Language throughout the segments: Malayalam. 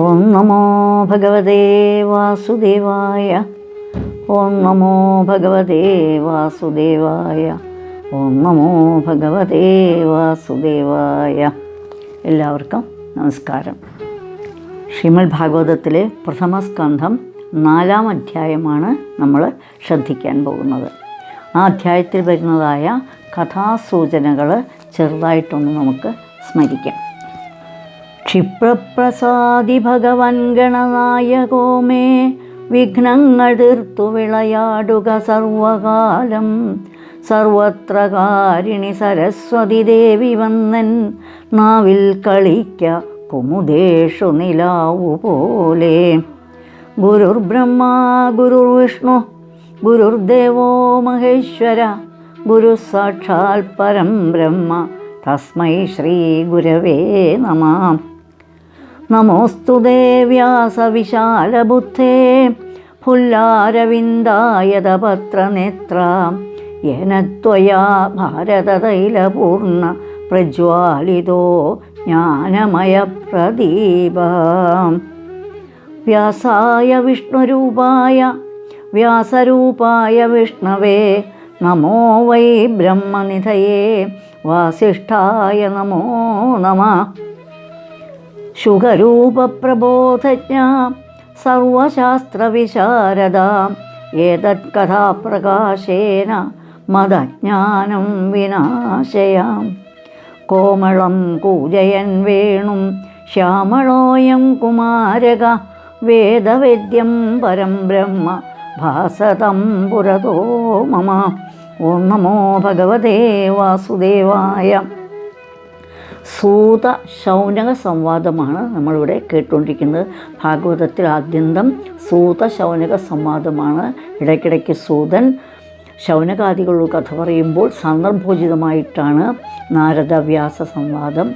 ഓം നമോ ഭഗവതേ വാസുദേവായ. ഓം നമോ ഭഗവതേ വാസുദേവായ. ഓം നമോ ഭഗവതേ വാസുദേവായ. എല്ലാവർക്കും നമസ്കാരം. ശ്രീമദ് ഭാഗവതത്തിലെ പ്രഥമ സ്കന്ധം 4-ാം അധ്യായമാണ് നമ്മൾ ശ്രദ്ധിക്കാൻ പോകുന്നത്. ആ അധ്യായത്തിൽ വരുന്നതായ കഥാസൂചനകൾ ചെറുതായിട്ടൊന്ന് നമുക്ക് സ്മരിക്കാം. ക്ഷിപ്രപ്രസാദി ഭഗവൻ ഗണനായകോ മേ വിഘ്നങ്ങൾ തീർത്തു വിളയാടുക സർവകാലം. സർവത്ര കാരിണി സരസ്വതി ദേവി വന്നൻ നാവിൽ കളിക്ക കുമുദേഷു നിലാവു പോലെ. ഗുരുർബ്രഹ്മ ഗുരുർവിഷ്ണു ഗുരുർദേവോ മഹേശ്വര ഗുരു സാക്ഷാൽ പരം ബ്രഹ്മ തസ്മൈ ശ്രീ ഗുരവേ നമഃ. നമോസ്തു വ്യാസവിശാലബുദ്ധേ ഫുല്ലാരവിന്ദായതപത്രനേത്ര യേന ത്വയാ ഭാരതതൈലപൂർണ്ണ പ്രജ്വാലിതോ ജ്ഞാനമയ പ്രദീപ. വ്യാസായ വിഷ്ണുരൂപായ വ്യാസരൂപായ വിഷ്ണവേ നമോ വൈ ബ്രഹ്മനിധയേ വാസിഷ്ഠായ നമോ നമഃ. ശുഖരൂപപ്രബോധജ്ഞ സർവശാസ്ത്രവിശാരദ ഏതത്കഥാപ്രകാശേന മദജ്ഞാനം വിനാശയാം. കോമളം കൂജയൻ വേണും ശ്യാമളോയം കുമാരക വേദവേദ്യം പരം ബ്രഹ്മ ഭാസതം പുരതോ മമ. ഓം നമോ ഭഗവതേ വാസുദേവായ. സൂത ശൗനക സംവാദമാണ് നമ്മളിവിടെ കേട്ടുകൊണ്ടിരിക്കുന്നത്. ഭാഗവതത്തിൽ ആദ്യന്തം സൂത ശൗനക സംവാദമാണ്. ഇടയ്ക്കിടയ്ക്ക് സൂതൻ ശൗനകാദികളുടെ കഥ പറയുമ്പോൾ സന്ദർഭോചിതമായിട്ടാണ് നാരദ വ്യാസ സംവാദം,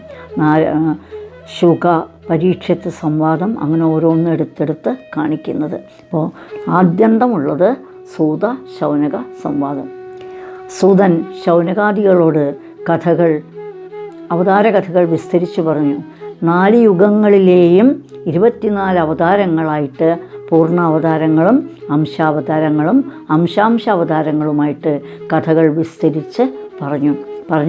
ശുക പരീക്ഷത്ത് സംവാദം, അങ്ങനെ ഓരോന്നും എടുത്തെടുത്ത് കാണിക്കുന്നത്. അപ്പോൾ ആദ്യന്തമുള്ളത് സൂത ശൗനക സംവാദം. സൂതൻ ശൗനകാദികളോട് അവതാര കഥകൾ വിസ്തരിച്ചു പറഞ്ഞു. 4 യുഗങ്ങളിലെയും 24 അവതാരങ്ങളായിട്ട് പൂർണ്ണ അവതാരങ്ങളും അംശാവതാരങ്ങളും അംശാംശാവതാരങ്ങളുമായിട്ട് കഥകൾ വിസ്തരിച്ച് പറഞ്ഞു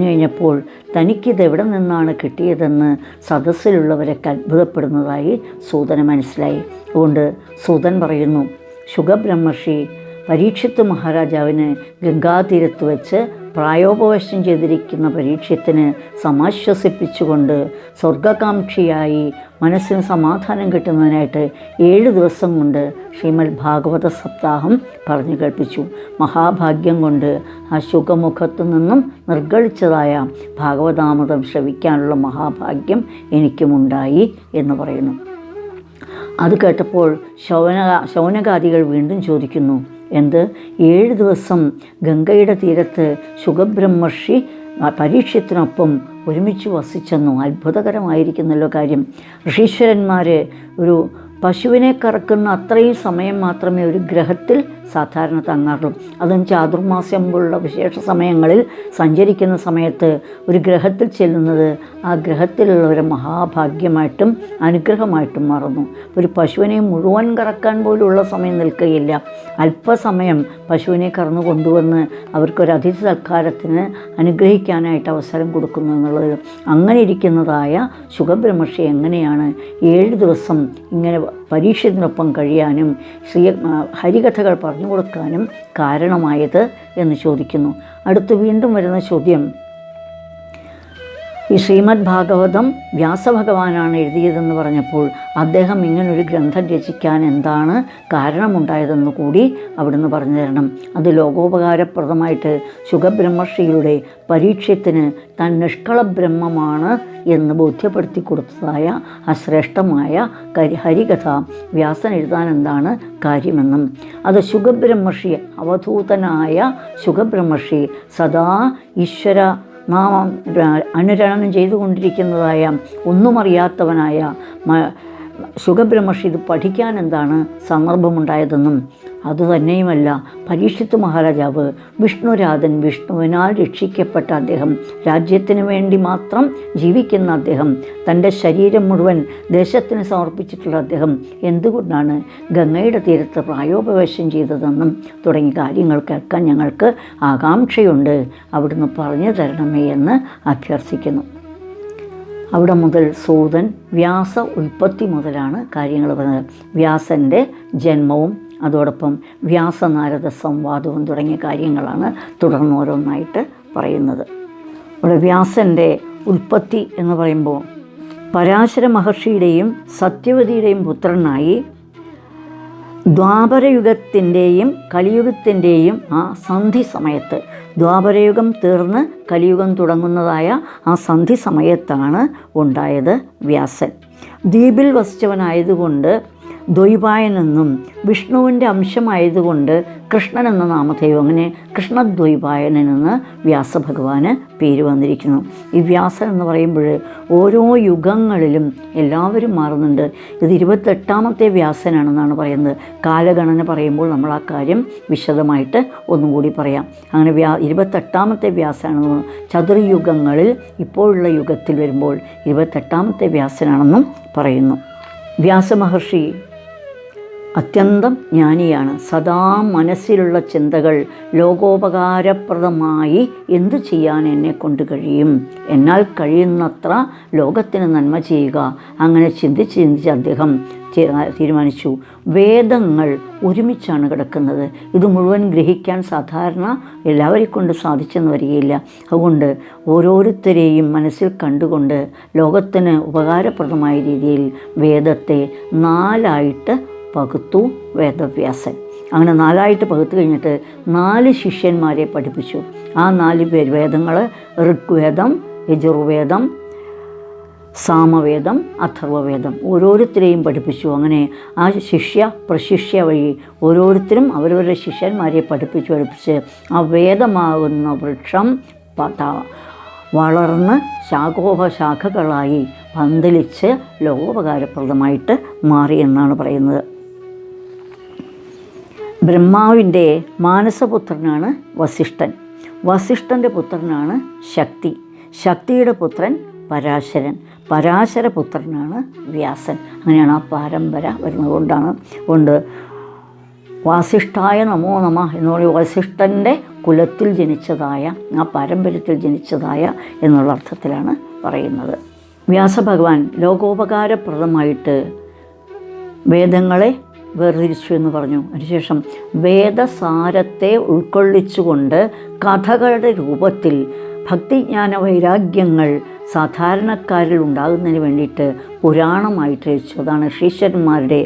കഴിഞ്ഞപ്പോൾ തനിക്കിത് എവിടെ നിന്നാണ് കിട്ടിയതെന്ന് സദസ്സിലുള്ളവരൊക്കെ അത്ഭുതപ്പെടുന്നതായി സൂതന് മനസ്സിലായി. അതുകൊണ്ട് സൂതൻ പറയുന്നു, ശുഗബ്രഹ്മർഷി പരീക്ഷിത്ത് മഹാരാജാവിന് ഗംഗാതീരത്ത് വെച്ച് പ്രായോപവേശം ചെയ്തിരിക്കുന്ന പരീക്ഷത്തിന് സമാശ്വസിപ്പിച്ചുകൊണ്ട് സ്വർഗകാംക്ഷിയായി മനസ്സിന് സമാധാനം കിട്ടുന്നതിനായിട്ട് 7 ദിവസം കൊണ്ട് ശ്രീമദ് ഭാഗവത സപ്താഹം പറഞ്ഞു കേൾപ്പിച്ചു. മഹാഭാഗ്യം കൊണ്ട് ആ ശുഖമുഖത്തു നിന്നും നിർഗളിച്ചതായ ഭാഗവതാമൃതം ശ്രവിക്കാനുള്ള മഹാഭാഗ്യം എനിക്കുമുണ്ടായി എന്ന് പറയുന്നു. അത് കേട്ടപ്പോൾ ശൗനകാദികൾ വീണ്ടും ചോദിക്കുന്നു, എന്ത് 7 ദിവസം ഗംഗയുടെ തീരത്ത് ശുഗബ്രഹ്മർഷി പരീക്ഷത്തിനൊപ്പം ഒരുമിച്ച് വസിച്ചെന്നു? അത്ഭുതകരമായിരിക്കുന്നല്ലോ കാര്യം. ഋഷീശ്വരന്മാർ ഒരു പശുവിനെ കറക്കുന്ന അത്രയും സമയം മാത്രമേ ഒരു ഗ്രഹത്തിൽ സാധാരണ തങ്ങാറുള്ളൂ. അതും ചാതുർമാസ്യം പോലുള്ള വിശേഷ സമയങ്ങളിൽ സഞ്ചരിക്കുന്ന സമയത്ത് ഒരു ഗ്രഹത്തിൽ ചെല്ലുന്നത് ആ ഗ്രഹത്തിലുള്ളവരെ മഹാഭാഗ്യമായിട്ടും അനുഗ്രഹമായിട്ടും മാറുന്നു. ഒരു പശുവിനെ മുഴുവൻ കറക്കാൻ പോലുള്ള സമയം നിൽക്കുകയില്ല. അല്പസമയം പശുവിനെ കറന്നു കൊണ്ടുവന്ന് അവർക്കൊരു അതിഥി സൽക്കാരത്തിന് അനുഗ്രഹിക്കാനായിട്ട് അവസരം കൊടുക്കുന്നു എന്നുള്ളത്. അങ്ങനെ ഇരിക്കുന്നതായ ശുഗബ്രഹ്മർഷി എങ്ങനെയാണ് 7 ദിവസം ഇങ്ങനെ പരീക്ഷത്തിനൊപ്പം കഴിയാനും ഹരികഥകൾ പറഞ്ഞു കൊടുക്കാനും കാരണമായത് എന്ന് ചോദിക്കുന്നു. അടുത്ത് വീണ്ടും വരുന്ന ചോദ്യം, ഈ ശ്രീമദ് ഭാഗവതം വ്യാസഭഗവാനാണ് എഴുതിയതെന്ന് പറഞ്ഞപ്പോൾ അദ്ദേഹം ഇങ്ങനൊരു ഗ്രന്ഥം രചിക്കാൻ എന്താണ് കാരണമുണ്ടായതെന്ന് കൂടി അവിടുന്ന് പറഞ്ഞു തരണം. അത് ലോകോപകാരപ്രദമായിട്ട് ശുഗബ്രഹ്മർഷിയുടെ പരീക്ഷത്തിന് താൻ നിഷ്കള ബ്രഹ്മമാണ് എന്ന് ബോധ്യപ്പെടുത്തി കൊടുത്തതായ ആ ശ്രേഷ്ഠമായ ഹരികഥ വ്യാസൻ എഴുതാൻ എന്താണ് കാര്യമെന്നും, അത് ശുഗബ്രഹ്മർഷി അവധൂതനായ ശുഗബ്രഹ്മർഷി സദാ ഈശ്വര നാമം അനുരണനം ചെയ്തുകൊണ്ടിരിക്കുന്നതായ ഒന്നുമറിയാത്തവനായ ശുകബ്രഹ്മർഷി ഇത് പഠിക്കാൻ എന്താണ് സന്ദർഭമുണ്ടായതെന്നും അതുതന്നെയുമല്ല, പരീക്ഷിത്ത് മഹാരാജാവ് വിഷ്ണുരാധൻ, വിഷ്ണുവിനാൽ രക്ഷിക്കപ്പെട്ട അദ്ദേഹം, രാജ്യത്തിന് വേണ്ടി മാത്രം ജീവിക്കുന്ന അദ്ദേഹം, തൻ്റെ ശരീരം മുഴുവൻ ദേശത്തിന് സമർപ്പിച്ചിട്ടുള്ള അദ്ദേഹം എന്തുകൊണ്ടാണ് ഗംഗയുടെ തീരത്ത് പ്രായോപവേശം ചെയ്തതെന്നും തുടങ്ങിയ കാര്യങ്ങൾ കേൾക്കാൻ ഞങ്ങൾക്ക് ആകാംക്ഷയുണ്ട്, അവിടുന്ന് പറഞ്ഞു തരണമേ എന്ന് അഭ്യർത്ഥിക്കുന്നു. അവിടെ മുതൽ സൂതൻ വ്യാസ ഉൽപ്പത്തി മുതലാണ് കാര്യങ്ങൾ പറഞ്ഞത്. വ്യാസൻ്റെ ജന്മവും അതോടൊപ്പം വ്യാസനാരദ സംവാദവും തുടങ്ങിയ കാര്യങ്ങളാണ് തുടർന്ന് ഓരോന്നായിട്ട് പറയുന്നത്. ഇവിടെ വ്യാസൻ്റെ ഉൽപ്പത്തി എന്ന് പറയുമ്പോൾ പരാശര മഹർഷിയുടെയും സത്യവതിയുടെയും പുത്രനായി ദ്വാപരയുഗത്തിൻ്റെയും കലിയുഗത്തിൻ്റെയും ആ സന്ധി സമയത്ത്, ദ്വാപരയുഗം തീർന്ന് കലിയുഗം തുടങ്ങുന്നതായ ആ സന്ധി സമയത്താണ് ഉണ്ടായത് വ്യാസൻ. ദ്വീപിൽ വസിച്ചവനായതുകൊണ്ട് ദ്വൈപായനെന്നും വിഷ്ണുവിൻ്റെ അംശമായതുകൊണ്ട് കൃഷ്ണൻ എന്ന നാമധേയം, അങ്ങനെ കൃഷ്ണദ്വൈപായനെന്ന് വ്യാസഭഗവാന് പേര് വന്നിരിക്കുന്നു. ഈ വ്യാസൻ എന്ന് പറയുമ്പോൾ ഓരോ യുഗങ്ങളിലും എല്ലാവരും മാറുന്നുണ്ട്. ഇത് 28ാമത്തെ വ്യാസനാണെന്നാണ് പറയുന്നത്. കാലഗണന പറയുമ്പോൾ നമ്മൾ ആ കാര്യം വിശദമായിട്ട് ഒന്നും കൂടി പറയാം. അങ്ങനെ 28ാമത്തെ വ്യാസനാണെന്ന്, ചതുർയുഗങ്ങളിൽ ഇപ്പോഴുള്ള യുഗത്തിൽ വരുമ്പോൾ 28ാമത്തെ വ്യാസനാണെന്നും പറയുന്നു. വ്യാസമഹർഷി അത്യന്തം ജ്ഞാനിയാണ്. സദാ മനസ്സിലുള്ള ചിന്തകൾ ലോകോപകാരപ്രദമായി എന്തു ചെയ്യാൻ എന്നെ കൊണ്ട് കഴിയും, എന്നാൽ കഴിയുന്നത്ര ലോകത്തിന് നന്മ ചെയ്യുക, അങ്ങനെ ചിന്തിച്ച് അദ്ദേഹം തീരുമാനിച്ചു. വേദങ്ങൾ ഒരുമിച്ചാണ് കിടക്കുന്നത്. ഇത് മുഴുവൻ ഗ്രഹിക്കാൻ സാധാരണ എല്ലാവരെയും കൊണ്ട് സാധിച്ചെന്ന് വരികയില്ല. അതുകൊണ്ട് ഓരോരുത്തരെയും മനസ്സിൽ കണ്ടുകൊണ്ട് ലോകത്തിന് ഉപകാരപ്രദമായ രീതിയിൽ വേദത്തെ 4ആയിട്ട് പകുത്തു വേദവ്യാസൻ. അങ്ങനെ 4ആയിട്ട് പകുത്തു കഴിഞ്ഞിട്ട് 4 ശിഷ്യന്മാരെ പഠിപ്പിച്ചു. ആ 4 പേര് വേദങ്ങൾ ഋഗ്വേദം, യജുർവേദം, സാമവേദം, അഥർവവേദം ഓരോരുത്തരെയും പഠിപ്പിച്ചു. അങ്ങനെ ആ പ്രശിഷ്യ വഴി ഓരോരുത്തരും അവരവരുടെ ശിഷ്യന്മാരെ പഠിപ്പിച്ച് ആ വേദമാകുന്ന വൃക്ഷം വളർന്ന് ശാഖോപശാഖകളായി പന്തലിച്ച് ലോകോപകാരപ്രദമായിട്ട് മാറിയെന്നാണ് പറയുന്നത്. ബ്രഹ്മാവിൻ്റെ മാനസപുത്രനാണ് വസിഷ്ഠൻ. വസിഷ്ഠൻ്റെ പുത്രനാണ് ശക്തി. ശക്തിയുടെ പുത്രൻ പരാശരൻ. പരാശരപുത്രനാണ് വ്യാസൻ. അങ്ങനെയാണ് ആ പരമ്പര വരുന്നത്. വാസിഷ്ഠായ നമോ നമ എന്ന് പറയുന്നത് വസിഷ്ഠൻ്റെ കുലത്തിൽ ജനിച്ചതായ, ആ പാരമ്പര്യത്തിൽ ജനിച്ചതായ എന്നുള്ള അർത്ഥത്തിലാണ് പറയുന്നത്. വ്യാസഭഗവാൻ ലോകോപകാരപ്രദമായിട്ട് വേദങ്ങളെ വേർതിരിച്ചു എന്ന് പറഞ്ഞു. അതിനുശേഷം വേദസാരത്തെ ഉൾക്കൊള്ളിച്ചുകൊണ്ട് കഥകളുടെ രൂപത്തിൽ ഭക്തിജ്ഞാന വൈരാഗ്യങ്ങൾ സാധാരണക്കാരിൽ ഉണ്ടാകുന്നതിന് വേണ്ടിയിട്ട് പുരാണമായിട്ട് രചിച്ചു. അതാണ് ശ്രീശ്വരന്മാരുടെ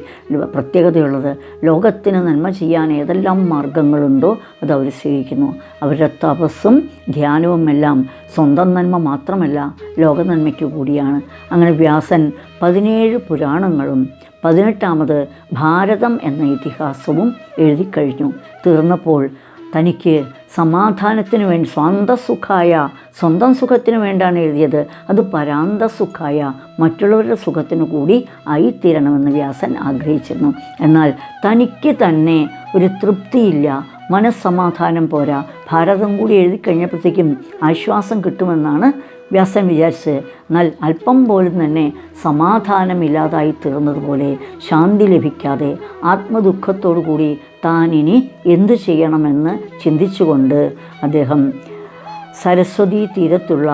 പ്രത്യേകതയുള്ളത്. ലോകത്തിന് നന്മ ചെയ്യാൻ ഏതെല്ലാം മാർഗങ്ങളുണ്ടോ അത് അവർ സ്വീകരിക്കുന്നു. അവരുടെ തപസ്സും ധ്യാനവും എല്ലാം സ്വന്തം നന്മ മാത്രമല്ല, ലോകനന്മയ്ക്ക് കൂടിയാണ്. അങ്ങനെ വ്യാസൻ 17 പുരാണങ്ങളും 18ാമത് ഭാരതം എന്ന ഇതിഹാസവും എഴുതിക്കഴിഞ്ഞു. തീർന്നപ്പോൾ തനിക്ക് സമാധാനത്തിന് വേണ്ടി സ്വന്തം സുഖത്തിന് വേണ്ടാണ് എഴുതിയത്, അത് പരാന്തസുഖായ മറ്റുള്ളവരുടെ സുഖത്തിന് കൂടി ആയിത്തീരണമെന്ന് വ്യാസൻ ആഗ്രഹിച്ചിരുന്നു. എന്നാൽ തനിക്ക് തന്നെ ഒരു തൃപ്തിയില്ല, മനസ്സമാധാനം പോരാ, ഭാരതം കൂടി എഴുതി കഴിഞ്ഞപ്പോഴത്തേക്കും ആശ്വാസം കിട്ടുമെന്നാണ് വ്യാസൻ വിചാരിച്ച്. എന്നാൽ അല്പം പോലും തന്നെ സമാധാനമില്ലാതായി തീർന്നതുപോലെ, ശാന്തി ലഭിക്കാതെ ആത്മദുഃഖത്തോടു കൂടി താൻ ഇനി എന്തു ചെയ്യണമെന്ന് ചിന്തിച്ചുകൊണ്ട് അദ്ദേഹം സരസ്വതീ തീരത്തുള്ള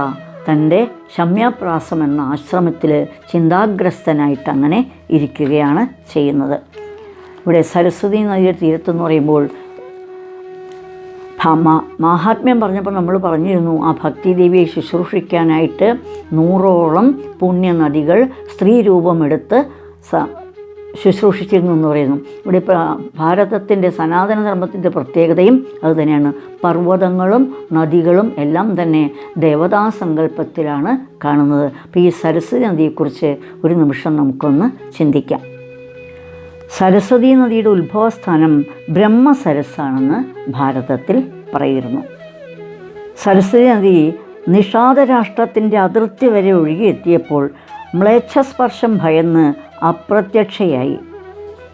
തൻ്റെ ശമ്യാപ്രാസം എന്ന ആശ്രമത്തിൽ ചിന്താഗ്രസ്തനായിട്ട് അങ്ങനെ ഇരിക്കുകയാണ് ചെയ്യുന്നത്. ഇവിടെ സരസ്വതീ നദിയുടെ തീരത്തെന്ന് പറയുമ്പോൾ മാഹാത്മ്യം പറഞ്ഞപ്പോൾ നമ്മൾ പറഞ്ഞിരുന്നു, ആ ഭക്തിദേവിയെ ശുശ്രൂഷിക്കാനായിട്ട് 100ഓളം പുണ്യനദികൾ സ്ത്രീ രൂപമെടുത്ത് ശുശ്രൂഷിച്ചിരുന്നു എന്ന് പറയുന്നു. ഇവിടെ ഭാരതത്തിൻ്റെ സനാതനധർമ്മത്തിൻ്റെ പ്രത്യേകതയും അതുതന്നെയാണ്. പർവ്വതങ്ങളും നദികളും എല്ലാം തന്നെ ദേവതാസങ്കല്പത്തിലാണ് കാണുന്നത്. അപ്പോൾ ഈ സരസ്വതി നദിയെക്കുറിച്ച് ഒരു നിമിഷം നമുക്കൊന്ന് ചിന്തിക്കാം. സരസ്വതി നദിയുടെ ഉത്ഭവസ്ഥാനം ബ്രഹ്മസരസ്സാണെന്ന് ഭാരതത്തിൽ പറയുന്നു. സരസ്വതി നദി നിഷാദ രാഷ്ട്രത്തിൻ്റെ അതിർത്തി വരെ ഒഴുകിയെത്തിയപ്പോൾ മ്ലേച്ഛസ്പർശം ഭയന്ന് അപ്രത്യക്ഷയായി.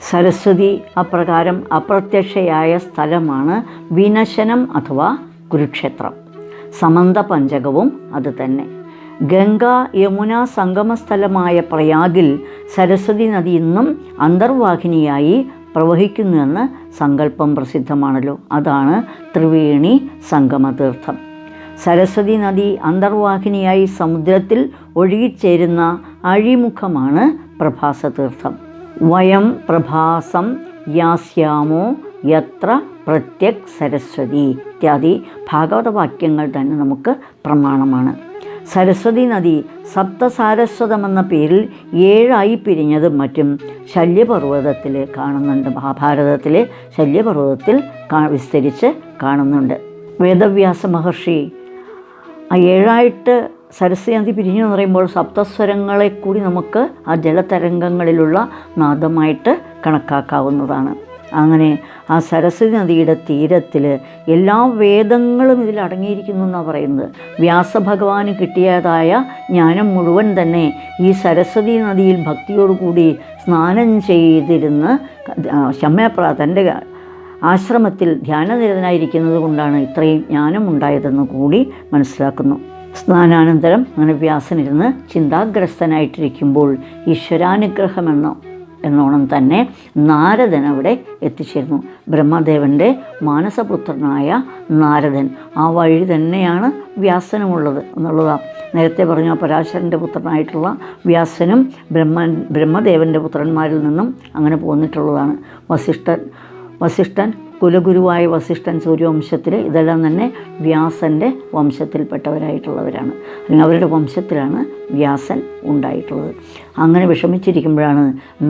സരസ്വതി അപ്രകാരം അപ്രത്യക്ഷയായ സ്ഥലമാണ് വിനശനം അഥവാ കുരുക്ഷേത്രം. സമന്ത പഞ്ചകവും അതുതന്നെ. ഗംഗ യമുന സംഗമസ്ഥലമായ പ്രയാഗിൽ സരസ്വതി നദി ഇന്നും അന്തർവാഹിനിയായി പ്രവഹിക്കുന്നുവെന്ന് സങ്കല്പം പ്രസിദ്ധമാണല്ലോ. അതാണ് ത്രിവേണി സംഗമതീർത്ഥം. സരസ്വതി നദി അന്തർവാഹിനിയായി സമുദ്രത്തിൽ ഒഴുകിച്ചേരുന്ന അഴിമുഖമാണ് പ്രഭാസതീർത്ഥം. വയം പ്രഭാസം യാസ്യാമോ യത്ര പ്രത്യക് സരസ്വതി ഇത്യാദി ഭാഗവത വാക്യങ്ങൾ തന്നെ നമുക്ക് പ്രമാണമാണ്. സരസ്വതി നദി സപ്തസാരസ്വതമെന്ന പേരിൽ 7 പിരിഞ്ഞതും മറ്റും ശല്യപർവ്വതത്തിൽ കാണുന്നുണ്ട്. മഹാഭാരതത്തിലെ ശല്യപർവ്വതത്തിൽ വിസ്തരിച്ച് കാണുന്നുണ്ട്. വേദവ്യാസ മഹർഷി ആ 7 സരസ്വതി നദി പിരിഞ്ഞു എന്ന് പറയുമ്പോൾ സപ്തസ്വരങ്ങളെ കൂടി നമുക്ക് ആ ജലതരംഗങ്ങളിലുള്ള നാദമായിട്ട് കണക്കാക്കാവുന്നതാണ്. അങ്ങനെ ആ സരസ്വതി നദിയുടെ തീരത്തിൽ എല്ലാ വേദങ്ങളും ഇതിൽ അടങ്ങിയിരിക്കുന്നു എന്നാണ് പറയുന്നത്. വ്യാസഭഗവാന് കിട്ടിയതായ ജ്ഞാനം മുഴുവൻ തന്നെ ഈ സരസ്വതി നദിയിൽ ഭക്തിയോടുകൂടി സ്നാനം ചെയ്തിരുന്ന് തൻ്റെ ആശ്രമത്തിൽ ധ്യാനനിരതനായിരിക്കുന്നത് കൊണ്ടാണ് ഇത്രയും ജ്ഞാനമുണ്ടായതെന്ന് കൂടി മനസ്സിലാക്കുന്നു. സ്നാനാനന്തരം അങ്ങനെ വ്യാസനിരുന്ന് ചിന്താഗ്രസ്തനായിട്ടിരിക്കുമ്പോൾ എന്നോണം തന്നെ നാരദൻ അവിടെ എത്തിച്ചേരുന്നു. ബ്രഹ്മദേവൻ്റെ മാനസപുത്രനായ നാരദൻ. ആ വഴി തന്നെയാണ് വ്യാസനുമുള്ളത് എന്നുള്ളതാണ്. നേരത്തെ പറഞ്ഞ പരാശരൻ്റെ പുത്രനായിട്ടുള്ള വ്യാസനും ബ്രഹ്മദേവൻ്റെ പുത്രന്മാരിൽ നിന്നും അങ്ങനെ പോന്നിട്ടുള്ളതാണ്. വസിഷ്ഠൻ കുലഗുരുവായ വസിഷ്ഠൻ സൂര്യവംശത്തിൽ, ഇതെല്ലാം തന്നെ വ്യാസൻ്റെ വംശത്തിൽപ്പെട്ടവരായിട്ടുള്ളവരാണ്. അല്ലെങ്കിൽ അവരുടെ വംശത്തിലാണ് വ്യാസൻ ഉണ്ടായിട്ടുള്ളത്. അങ്ങനെ വിഷമിച്ചിരിക്കുമ്പോഴാണ്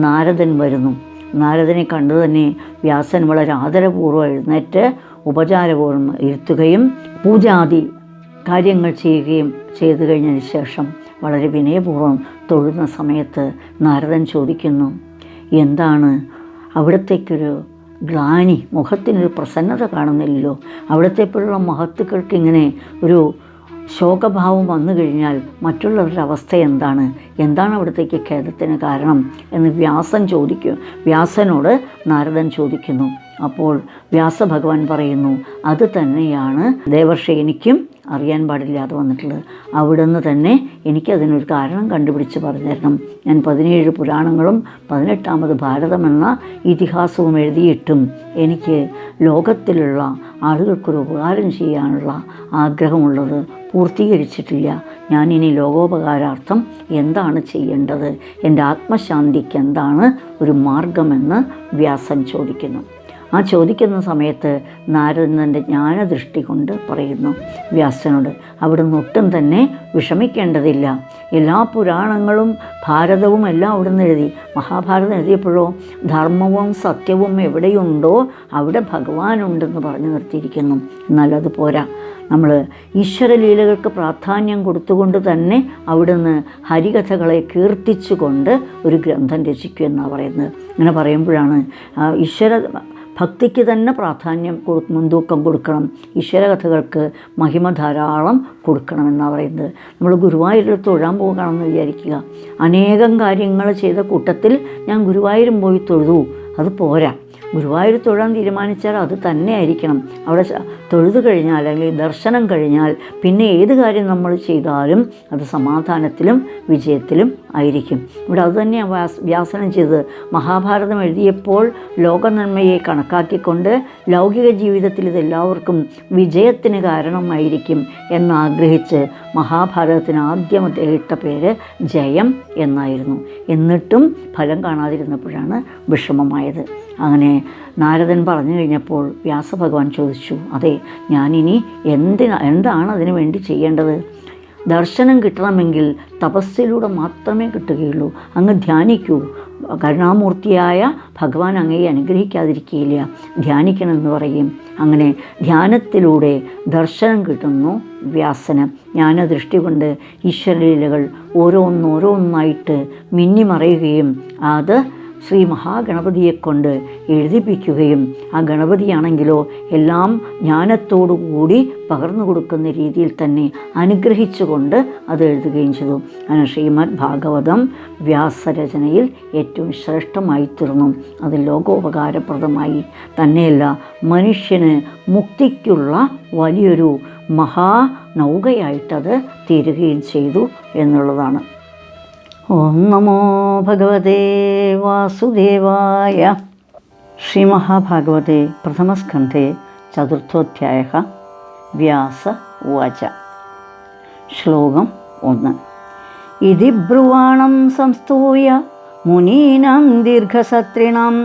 നാരദൻ വരുന്നു. നാരദനെ കണ്ടു തന്നെ വ്യാസൻ വളരെ ആദരപൂർവ്വം എഴുന്നേറ്റ് ഉപചാരപൂർവ്വം ഇരുത്തുകയും പൂജാതി കാര്യങ്ങൾ ചെയ്യുകയും ചെയ്തു കഴിഞ്ഞതിന് ശേഷം വളരെ വിനയപൂർവ്വം തൊഴുന്ന സമയത്ത് നാരദൻ ചോദിക്കുന്നു, എന്താണ് അവിടത്തേക്കൊരു ഗ്ലാനി, മുഖത്തിനൊരു പ്രസന്നത കാണുന്നില്ലല്ലോ? അവിടത്തെപ്പോലുള്ള മഹത്തുക്കൾക്ക് ഇങ്ങനെ ഒരു ശോകഭാവം വന്നു കഴിഞ്ഞാൽ മറ്റുള്ളവരുടെ അവസ്ഥ എന്താണ് അവിടത്തേക്ക് ഖേദത്തിന് കാരണം എന്ന് വ്യാസനോട് നാരദൻ ചോദിക്കുന്നു. അപ്പോൾ വ്യാസഭഗവാൻ പറയുന്നു, അത് തന്നെയാണ് ദേവർഷി എനിക്കും അറിയാൻ പാടില്ലാതെ വന്നിട്ടുള്ളത്. അവിടുന്ന് തന്നെ എനിക്കതിനൊരു കാരണം കണ്ടുപിടിച്ച് പറഞ്ഞു തരണം. ഞാൻ 17 പുരാണങ്ങളും 18ാമത് ഭാരതമെന്ന ഇതിഹാസവും എഴുതിയിട്ടും എനിക്ക് ലോകത്തിലുള്ള ആളുകൾക്കൊരു ഉപകാരം ചെയ്യാനുള്ള ആഗ്രഹമുള്ളത് പൂർത്തീകരിച്ചിട്ടില്ല. ഞാനിനി ലോകോപകാരാർത്ഥം എന്താണ് ചെയ്യേണ്ടത്? എൻ്റെ ആത്മശാന്തിക്ക് എന്താണ് ഒരു മാർഗമെന്ന് വ്യാസൻ ചോദിക്കുന്നു. ആ ചോദിക്കുന്ന സമയത്ത് നാരദൻ്റെ ജ്ഞാനദൃഷ്ടി കൊണ്ട് പറയുന്നു വ്യാസനോട്, അവിടുന്ന് ഒട്ടും തന്നെ വിഷമിക്കേണ്ടതില്ല. എല്ലാ പുരാണങ്ങളും ഭാരതവും എല്ലാം അവിടുന്ന് എഴുതി. മഹാഭാരതം എഴുതിയപ്പോഴോ ധർമ്മവും സത്യവും എവിടെയുണ്ടോ അവിടെ ഭഗവാനുണ്ടെന്ന് പറഞ്ഞു നിർത്തിയിരിക്കുന്നു. എന്നാൽ അത് പോരാ. നമ്മൾ ഈശ്വരലീലകൾക്ക് പ്രാധാന്യം കൊടുത്തുകൊണ്ട് തന്നെ അവിടുന്ന് ഹരികഥകളെ കീർത്തിച്ചുകൊണ്ട് ഒരു ഗ്രന്ഥം രചിക്കുമെന്നാണ് പറയുന്നത്. അങ്ങനെ പറയുമ്പോഴാണ് ഭക്തിക്ക് തന്നെ പ്രാധാന്യം മുൻതൂക്കം കൊടുക്കണം, ഈശ്വരകഥകൾക്ക് മഹിമ ധാരാളം കൊടുക്കണമെന്നാണ് പറയുന്നത്. നമ്മൾ ഗുരുവായൂരിൽ തൊഴാൻ പോകുകയാണെന്ന് വിചാരിക്കുക. അനേകം കാര്യങ്ങൾ ചെയ്ത കൂട്ടത്തിൽ ഞാൻ ഗുരുവായൂരും പോയി തൊഴുതു, അത് പോരാ. ഗുരുവായൂർ തൊഴാൻ തീരുമാനിച്ചാൽ അത് തന്നെ ആയിരിക്കണം. അവിടെ തൊഴുതു കഴിഞ്ഞാൽ അല്ലെങ്കിൽ ദർശനം കഴിഞ്ഞാൽ പിന്നെ ഏത് കാര്യം നമ്മൾ ചെയ്താലും അത് സമാധാനത്തിലും വിജയത്തിലും ആയിരിക്കും. ഇവിടെ അതുതന്നെയാണ് വ്യാസനം ചെയ്തത്. മഹാഭാരതം എഴുതിയപ്പോൾ ലോകനന്മയെ കണക്കാക്കിക്കൊണ്ട് ലൗകിക ജീവിതത്തിൽ ഇതെല്ലാവർക്കും വിജയത്തിന് കാരണമായിരിക്കും എന്നാഗ്രഹിച്ച് മഹാഭാരതത്തിന് ആദ്യം ഇട്ട പേര് ജയം എന്നായിരുന്നു. എന്നിട്ടും ഫലം കാണാതിരുന്നപ്പോഴാണ് വിഷമമായത്. അങ്ങനെ നാരദൻ പറഞ്ഞു കഴിഞ്ഞപ്പോൾ വ്യാസഭഗവാൻ ചോദിച്ചു, അതെ, ഞാനിനി എന്താണ് അതിനു വേണ്ടി ചെയ്യേണ്ടത്? ദർശനം കിട്ടണമെങ്കിൽ തപസ്സിലൂടെ മാത്രമേ കിട്ടുകയുള്ളൂ. അങ്ങ് ധ്യാനിക്കൂ. കരുണാമൂർത്തിയായ ഭഗവാൻ അങ്ങയെ അനുഗ്രഹിക്കാതിരിക്കുകയില്ല. ധ്യാനിക്കണമെന്ന് പറയും. അങ്ങനെ ധ്യാനത്തിലൂടെ ദർശനം കിട്ടുന്നു വ്യാസന്. ജ്ഞാനദൃഷ്ടി കൊണ്ട് ഈശ്വരലീലകൾ ഓരോന്നായിട്ട് മിന്നിമറയുകയും അത് ശ്രീ മഹാഗണപതിയെക്കൊണ്ട് എഴുതിപ്പിക്കുകയും ആ ഗണപതിയാണെങ്കിലോ എല്ലാം ജ്ഞാനത്തോടുകൂടി പകർന്നു കൊടുക്കുന്ന രീതിയിൽ തന്നെ അനുഗ്രഹിച്ചുകൊണ്ട് അത് എഴുതുകയും ചെയ്തു. അങ്ങനെ ശ്രീമദ് ഭാഗവതം വ്യാസരചനയിൽ ഏറ്റവും ശ്രേഷ്ഠമായി തീർന്നു. അത് ലോകോപകാരപ്രദമായി തന്നെയല്ല, മനുഷ്യന് മുക്തിക്കുള്ള വലിയൊരു മഹാനൗകയായിട്ടത് തീരുകയും ചെയ്തു എന്നുള്ളതാണ്. ഓം നമോ ഭഗവതേ വാസുദേവായ. ശ്രീമഹാഭാഗവതേ പ്രഥമസ്കന്ധേ ചതുർത്ഥോധ്യായഃ. വ്യാസ ഉവാച. ശ്ലോകം 1. ഇതി ബ്രുവാണം സംസ്തൂയ മുനീനാം ദീർഘസത്രിണാം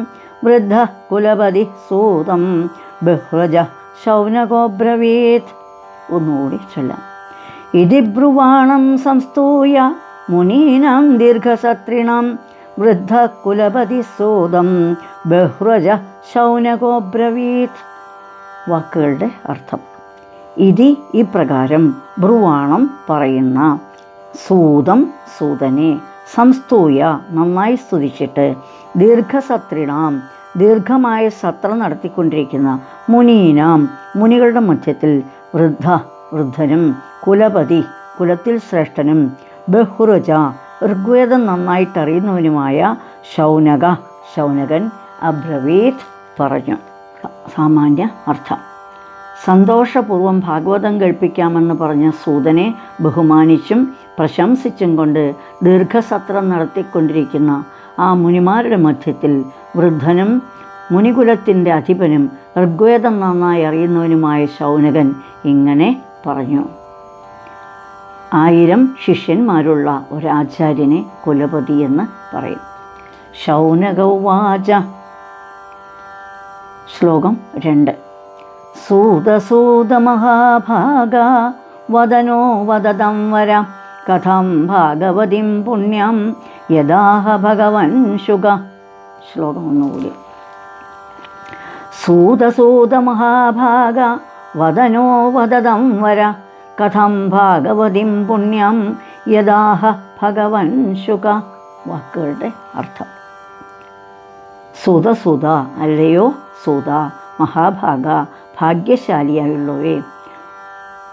വൃദ്ധ കുലപതി സൂതം ബഹ്വജ ശൗനകോബ്രവീത്. ഒന്നുകൂടി ചൊല്ലാം. ഇതി ബ്രുവാണം സംസ്തൂയ മുനീനാം ദീർഘസത്രിണാം വൃദ്ധ കുലപതി സൂതം ബഹ്വജ ശൗനകോബ്രവീത്. വാക്കുകളുടെ അർത്ഥം. ഇതി ഇപ്രകാരം ബ്രുവാണം പറയുന്ന, സൂതം സൂതനെ, സംസ്തൂയ നന്നായി സ്തുതിച്ചിട്ട്, ദീർഘസത്രിണാം ദീർഘമായ സത്രം നടത്തിക്കൊണ്ടിരിക്കുന്ന, മുനീനാം മുനികളുടെ മധ്യത്തിൽ, വൃദ്ധ വൃദ്ധനും, കുലപതി കുലത്തിൽ ശ്രേഷ്ഠനും, ബഹുരജ ഋഗ്വേദം നന്നായിട്ടറിയുന്നവനുമായ ശൗനക ശൗനകൻ അബ്രവീത് പറഞ്ഞു. സാമാന്യ അർത്ഥം. സന്തോഷപൂർവ്വം ഭാഗവതം കേൾപ്പിക്കാമെന്ന് പറഞ്ഞ സൂതനെ ബഹുമാനിച്ചും പ്രശംസിച്ചും കൊണ്ട് ദീർഘസത്രം നടത്തിക്കൊണ്ടിരിക്കുന്ന ആ മുനിമാരുടെ മധ്യത്തിൽ വൃദ്ധനും മുനികുലത്തിൻ്റെ അധിപനും ഋഗ്വേദം നന്നായി അറിയുന്നവനുമായ ശൗനകൻ ഇങ്ങനെ പറഞ്ഞു. 1000 ശിഷ്യന്മാരുള്ള ഒരാചാര്യനെ കുലപതി എന്ന് പറയും. ശൗനകൗവാച. ശ്ലോകം 2. സൂതസൂതമഹാഭാഗ വദനോ വദതം വര കഥം ഭാഗവതിം പുണ്യം യദാഹ ഭഗവൻ ശുക. ശ്ലോകം ഒന്നുകൂടി. സൂതസൂതമഹാഭാഗ വദനോ വദതം വര കഥം ഭാഗവതിം പുണ്യം യദാഹ ഭഗവൻ ശുക. വാക്കുകളുടെ അർത്ഥം. സുതസുത അല്ലയോ സൂത, മഹാഭാഗ ഭാഗ്യശാലിയായുള്ളവേ,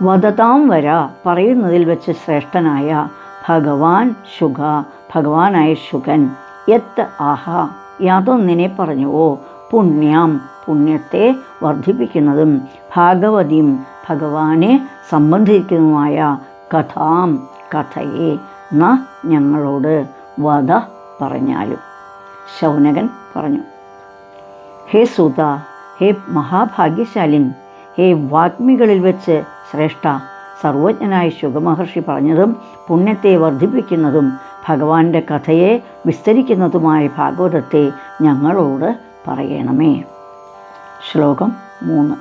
വദതാം വര പറയുന്നതിൽ വെച്ച് ശ്രേഷ്ഠനായ ഭഗവാൻ ശുക ഭഗവാനായ ശുകൻ, യത് ആഹ യാതൊന്നിനെ പറഞ്ഞുവോ, പുണ്യം പുണ്യത്തെ വർദ്ധിപ്പിക്കുന്നതും, ഭാഗവതിയും ഭഗവാനെ സംബന്ധിക്കുന്നതുമായ കഥാം കഥയെ ന ഞങ്ങളോട് വധ പറഞ്ഞാലും. ശൗനകൻ പറഞ്ഞു. ഹേ സൂത, ഹേ മഹാഭാഗ്യശാലിൻ, ഹേ വാഗ്മികളിൽ വെച്ച് ശ്രേഷ്ഠ, സർവജ്ഞനായ ശുഗമഹർഷി പറഞ്ഞതും പുണ്യത്തെ വർദ്ധിപ്പിക്കുന്നതും ഭഗവാന്റെ കഥയെ വിസ്തരിക്കുന്നതുമായ ഭാഗവതത്തെ ഞങ്ങളോട് പറയണമേ. ശ്ലോകം 3.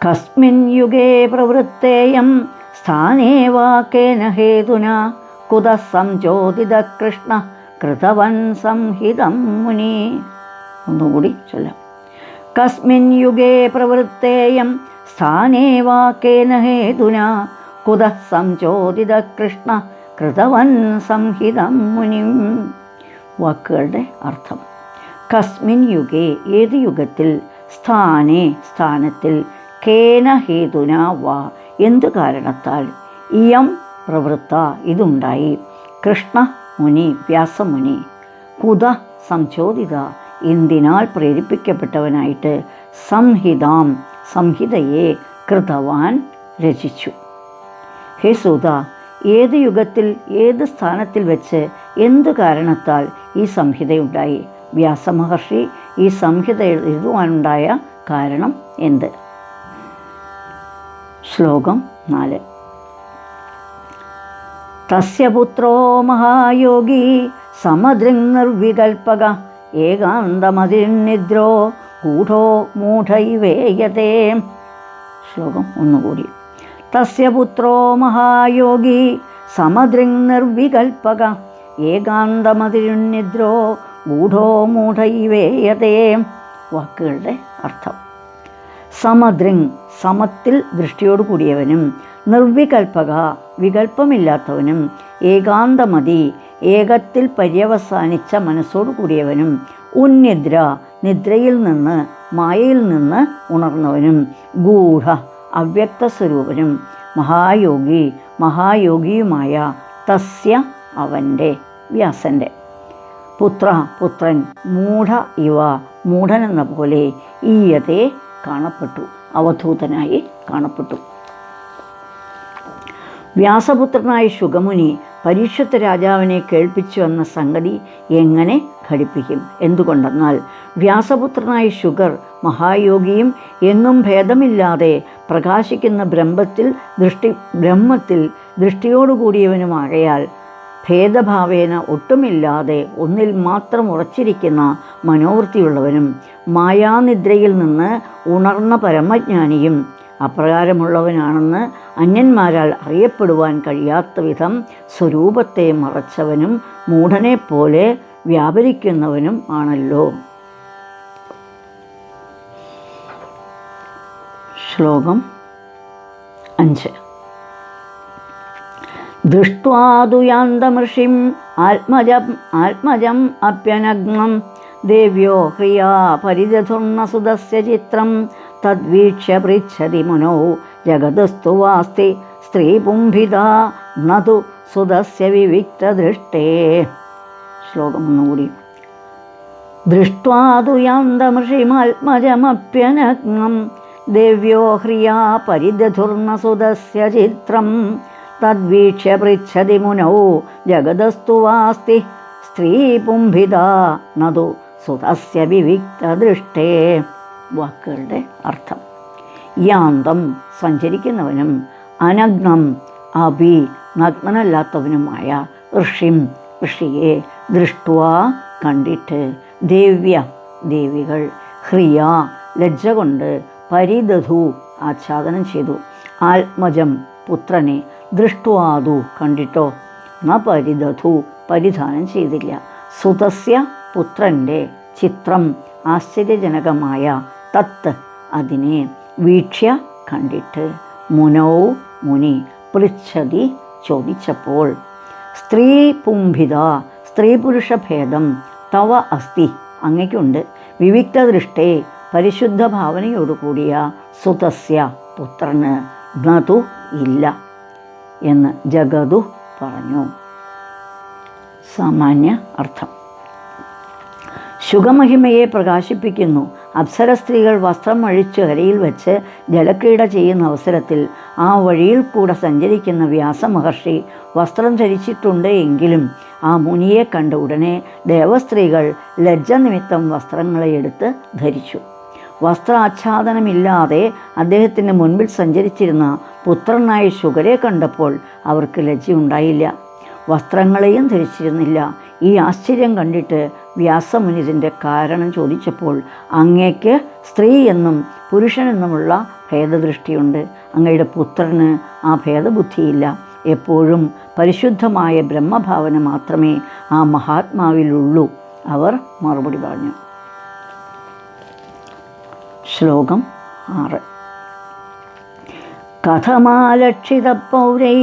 കസ്മിൻ യുഗേ പ്രവൃത്തേയം സ്ഥാനേ വാക്കേന ഹേതുന കുതഃ സംചോദിത കൃഷ്ണ കൃതവൻ സംഹിതം മുനി. ഒന്നുകൂടി ചൊല്ലാം. കസ്മിൻ യുഗേ പ്രവൃത്തേയം സ്ഥാനേ വാക്കേന ഹേതുന കുതഃ സംചോദിത കൃഷ്ണ കൃതവൻ സംഹിതം മുനിം. വാക്കുകളുടെ അർത്ഥം. കസ്മിൻ യുഗേ ഏത് യുഗത്തിൽ, സ്ഥാനേ സ്ഥാനത്തിൽ, കേന ഹേതുന വാ എന്തു കാരണത്താൽ, ഇയം പ്രവൃത്ത ഇതുണ്ടായി, കൃഷ്ണ മുനി വ്യാസമുനി, കുത സംചോദിത എന്തിനാൽ പ്രേരിപ്പിക്കപ്പെട്ടവനായിട്ട്, സംഹിതാം സംഹിതയെ കൃതവാൻ രചിച്ചു. ഹേ സൂത, ഏത് യുഗത്തിൽ ഏത് സ്ഥാനത്തിൽ വെച്ച് എന്തു കാരണത്താൽ ഈ സംഹിതയുണ്ടായി? വ്യാസമഹർഷി ഈ സംഹിത എഴുതുവാനുണ്ടായ കാരണം എന്ത്? ശ്ലോകം 4. തസ്യ പുത്രോ മഹായോഗി സമദൃങ് നിർവികൽപക ഏകാന്തമതിർനിദ്രോ ഗൂഢോ മൂഢൈവേയതേ. ശ്ലോകം ഒന്നുകൂടി. തസ്യ പുത്രോ മഹായോഗി സമദൃങ് നിർവികൽപക ഏകാന്തമതിർനിദ്രോ ഗൂഢോ മൂഢൈവേയതേ. വാക്കുകളുടെ അർത്ഥം. സമദൃങ് സമത്തിൽ ദൃഷ്ടിയോട് കൂടിയവനും, നിർവികൽപക വികൽപ്പമില്ലാത്തവനും, ഏകാന്തമതി ഏകത്തിൽ പര്യവസാനിച്ച മനസ്സോടു കൂടിയവനും, ഉന്നിദ്ര നിദ്രയിൽ നിന്ന് മായയിൽ നിന്ന് ഉണർന്നവനും ഗൂഢ അവ്യക്ത സ്വരൂപനും മഹായോഗി മഹായോഗിയുമായ തസ്യ അവൻ്റെ വ്യാസൻ്റെ പുത്രൻ മൂഢ ഇവ മൂഢനെന്ന പോലെ ഈയതെ കാണപ്പെട്ടു, അവധൂതനായി കാണപ്പെട്ടു. വ്യാസപുത്രനായ ശുഗമുനി പരീക്ഷത്ത് രാജാവിനെ കേൾപ്പിച്ചു എന്ന സംഗതി എങ്ങനെ ഘടിപ്പിക്കും? എന്തുകൊണ്ടെന്നാൽ വ്യാസപുത്രനായ ശുഗർ മഹായോഗിയും എങ്ങും ഭേദമില്ലാതെ പ്രകാശിക്കുന്ന ബ്രഹ്മത്തിൽ ദൃഷ്ടിയോടുകൂടിയവനുമാകയാൽ ഭേദഭാവേന ഒട്ടുമില്ലാതെ ഒന്നിൽ മാത്രം ഉറച്ചിരിക്കുന്ന മനോവൃത്തിയുള്ളവനും മായാനിദ്രയിൽ നിന്ന് ഉണർന്ന പരമജ്ഞാനിയും അപ്രകാരമുള്ളവനാണെന്ന് അന്യന്മാരാൽ അറിയപ്പെടുവാൻ കഴിയാത്ത വിധം സ്വരൂപത്തെ മറച്ചവനും മൂഢനെപ്പോലെ വ്യാപരിക്കുന്നവനും ആണല്ലോ. ശ്ലോകം 5. ദൃഷ്ട്വാദുയാന്തമൃഷിം ആത്മജം അപ്യനഗ്നം ദേവ്യോ ഹ്രിയാ പരിദധുർണസുതസ്യ ചിത്രം തദ്വീക്ഷ്യ പൃച്ഛതി മുനോ ജഗതസ്തു വാസ്തി സ്ത്രീപുംഭിതാ നതു സുതസ്യ വിവിക്തദൃഷ്ടേ. ശ്ലോകം ഒന്നുകൂടി. ദൃഷ്ട്വാദുയാന്തമൃഷിമാത്മജമപ്യനഗ്നം ദേവ്യോ ഹ്രിയാ പരിദധുർണസുതസ്യ ചിത്രം തദ്വീക്ഷ്യ പൃച്ഛതി മുനോ ജഗതസ്തു വാസ്തി സ്ത്രീപുംഭിതാ നതു സുതസ്യ വിവിക്തദൃഷ്ടേ. വാക്കുകളുടെ അർത്ഥം: യാന്തം സഞ്ചരിക്കുന്നവനും അനഗ്നം അഭി നഗ്നനല്ലാത്തവനുമായ ഋഷിയെ ദൃഷ്ട്വാ കണ്ടിട്ട് ദേവ്യ ദേവികൾ ഹ്രിയ ലജ്ജ കൊണ്ട് പരിദധു ആച്ഛാദനം ചെയ്തു ആത്മജം പുത്രനെ ദൃഷ്ട്വാദു കണ്ടിട്ടോ ന പരിദധു പരിധാനം ചെയ്തില്ല സുതസ്യ പുത്രൻ്റെ ചിത്രം ആശ്ചര്യജനകമായ തത്ത് അതിനെ വീക്ഷ്യ കണ്ടിട്ട് മുനൗ മുനി പൃച്ഛതി ചോദിച്ചപ്പോൾ സ്ത്രീ പുംഭിത സ്ത്രീ പുരുഷ ഭേദം തവ അസ്തി അങ്ങയ്ക്കുണ്ട് വിവിക്തദൃഷ്ടേ പരിശുദ്ധ ഭാവനയോടുകൂടിയ സുതസ്യ പുത്രന് നതു ഇല്ല എന്ന് ജഗതു പറഞ്ഞു. സാമാന്യ അർത്ഥം: ശുഗമഹിമയെ പ്രകാശിപ്പിക്കുന്നു. അപ്സര സ്ത്രീകൾ വസ്ത്രം അഴിച്ച് കരയിൽ വെച്ച് ജലക്രീഡ ചെയ്യുന്ന അവസരത്തിൽ ആ വഴിയിൽ കൂടെ സഞ്ചരിക്കുന്ന വ്യാസമഹർഷി വസ്ത്രം ധരിച്ചിട്ടുണ്ട് എങ്കിലും ആ മുനിയെ കണ്ട ഉടനെ ദേവസ്ത്രീകൾ ലജ്ജ നിമിത്തം വസ്ത്രങ്ങളെ എടുത്ത് ധരിച്ചു. വസ്ത്രാച്ഛാദനമില്ലാതെ അദ്ദേഹത്തിൻ്റെ മുൻപിൽ സഞ്ചരിച്ചിരുന്ന പുത്രനായ ശുഗരെ കണ്ടപ്പോൾ അവർക്ക് ലജ്ജയുണ്ടായില്ല, വസ്ത്രങ്ങളെയും ധരിച്ചിരുന്നില്ല. ഈ ആശ്ചര്യം കണ്ടിട്ട് വ്യാസമുനിതിൻ്റെ കാരണം ചോദിച്ചപ്പോൾ അങ്ങേക്ക് സ്ത്രീ എന്നും പുരുഷനെന്നുമുള്ള ഭേദദൃഷ്ടിയുണ്ട്, അങ്ങയുടെ പുത്രന് ആ ഭേദബുദ്ധിയില്ല, എപ്പോഴും പരിശുദ്ധമായ ബ്രഹ്മഭാവന മാത്രമേ ആ മഹാത്മാവിലുള്ളൂ. അവർ മറുപടി പറഞ്ഞു. ശ്ലോകം 6. കഥമാലക്ഷിത പൗരൈ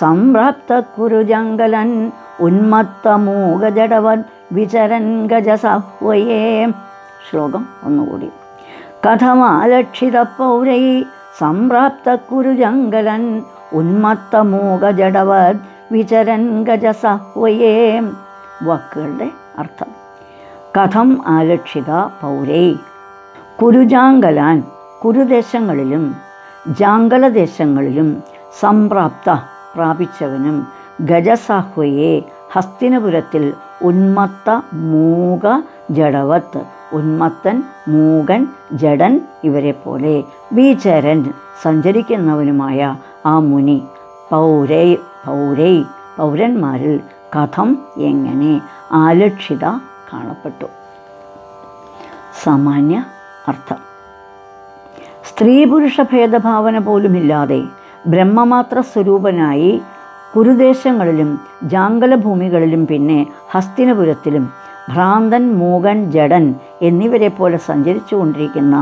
സംപ്രാപ്ത കുരുജംഗലൻ ഉന്മത്തമൂകജടവൻ വിചരൻ ഗജസഹ്വയേ. ശ്ലോകം ഒന്നുകൂടി. കഥമാലക്ഷിത പൗരൈ സംപ്രാപ്ത കുരുജംഗലൻ ഉന്മത്തമൂകജടവൻ വിചരൻ ഗജസഹ്വയേ. വാക്കുകളുടെ അർത്ഥം: കഥം ആലക്ഷിത പൗരൈ കുരുജാങ്കലാൻ കുരുദേശങ്ങളിലും ജാങ്കലദേശങ്ങളിലും സംപ്രാപ്ത പ്രാപിച്ചവനും ഗജസാഹ്വയെ ഹസ്തിനപുരത്തിൽ ഉന്മത്ത മൂക ജഡവത്ത് ഉന്മത്തൻ മൂകൻ ജഡൻ ഇവരെ പോലെ വിചരൻ സഞ്ചരിക്കുന്നവനുമായ ആ മുനി പൗരന്മാരിൽ കഥം എങ്ങനെ ആലക്ഷിത കാണപ്പെട്ടു. സാമാന്യ അർത്ഥം: സ്ത്രീ പുരുഷ ഭേദഭാവന പോലുമില്ലാതെ ബ്രഹ്മമാത്ര സ്വരൂപനായി കുരുദേശങ്ങളിലും ജാങ്കലഭൂമികളിലും പിന്നെ ഹസ്തിനപുരത്തിലും ഭ്രാന്തൻ മൂകൻ ജഡൻ എന്നിവരെ പോലെ സഞ്ചരിച്ചു കൊണ്ടിരിക്കുന്ന